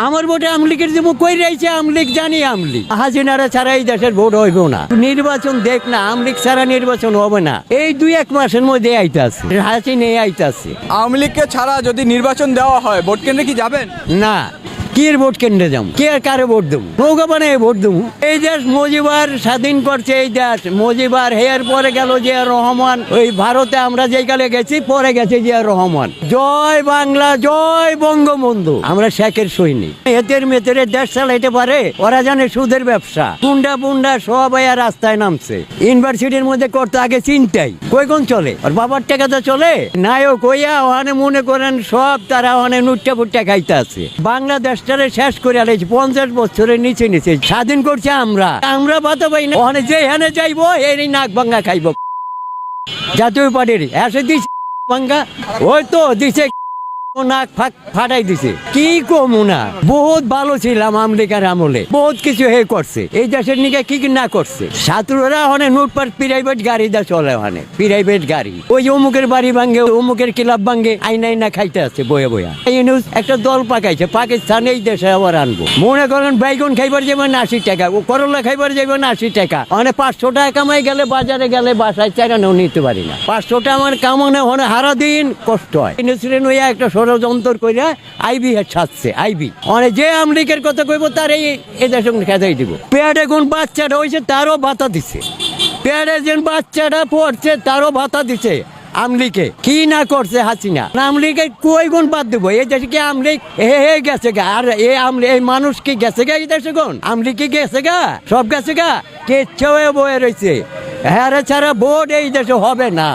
আমার ভোটে আমলিগের যে কই রয়েছে আমলিগ জানি আমলিগ হাসিনারা ছাড়া এই দেশের ভোট হইব না। নির্বাচন দেখ না, আমলিগ ছাড়া নির্বাচন হবে না। এই 2-1 মাসের মধ্যে আইতাছে, হাসিনা আইতাছে। আওয়ামী লীগকে ছাড়া যদি নির্বাচন দেওয়া হয় ভোট কেন্দ্রে কি যাবেন? না, কি ভোট কেন্দ্রে যাবো? কে কারে ভোট দেবো? নৌকা বানায় ভোট দেবো। এই দেশ মজিবার স্বাধীন করছে, এই দেশ মজিবার হেয়ার পরে গেল জিয়া রহমান। ওই ভারতে আমরা যেই কালে গেছি, পরে গেছে জিয়া রহমান। জয় বাংলা, জয় বঙ্গবন্ধু। আমরা শেখের সৈনিক। এতের মেতের দেশ চালাইতে পারে, ওরা জানে সুদের ব্যবসা। পুন্ডা পুন্ডা সব আর রাস্তায় নামছে। ইউনিভার্সিটির মধ্যে করতে আগে চিন্তাই কই কোন চলে, আর বাবার টাকাতে চলে নায়ক হইয়া ওখানে মনে করেন সব তারা ওখানে নুট্টা ফুট্টা খাইতে আছে। বাংলাদেশ শেষ করে আলাইছি 50 বছরের নিচে নিচে স্বাধীন করছে আমরা বাতা পাই না। ওখানে যেখানে যাইবো এই নাক ভাঙ্গা খাইব। জাতীয় পার্টির এসে দিছে ভাঙ্গা, ওই তো দিছে নাক ফাটাই দিছে। কি কমু না, বহুত ভালো ছিলাম আমলিকার আমলে, বহুত কিছু হে করছে এই দেশের নিকে, কি না করছে। ছাত্ররা ওখানে নোটপাট প্রাইভেট গাড়ি দা চলে, ওখানে প্রাইভেট গাড়ি। ওই অমুকের বাড়ি ভাঙ্গে, অমুকের ক্লাব ভাঙ্গে, আইনা খাইতে আছে বয়ে বয়া। এই নিউজ একটা দল পাকাইছে, পাকিস্তান এই দেশে আবার আনবো। মনে করেন বাইগন খাইবার যাবেন 80 টাকা, ও করলা খাইবার যাবেন 80 টাকা। মানে 500 টাকা কামাই গেলে বাজারে গেলে বাসায় চারানো নিতে পারি না। 500 টাকা আমার কামানো হনে হারা দিন কষ্ট হয়। একটা ষড়যন্ত্র কইরা আইবি ছাড়ছে, আইবি মানে যে আমলিকের কথা কইব তার এই দেশের খেদাই দিব। পেয়ারে কোন বাচ্চাটা হয়েছে তারও ভাতা দিছে, পেয়ারে যে বাচ্চাটা পড়ছে তারও ভাতা দিছে। আমলিকে কি না করছে হাসিনা, আমলিকে কই গুণ বাদ দেবো? এই দেশে কি আমলিক হে গেছে গা? আর এই মানুষ কি গেছে গা? এই দেশে কোন আমলিক কি গেছে গা? সব গেছে গা, কেচ্ছা হয়ে বয়ে রয়েছে। হ্যাঁ ছাড়া ভোট এই দেশে হবে না।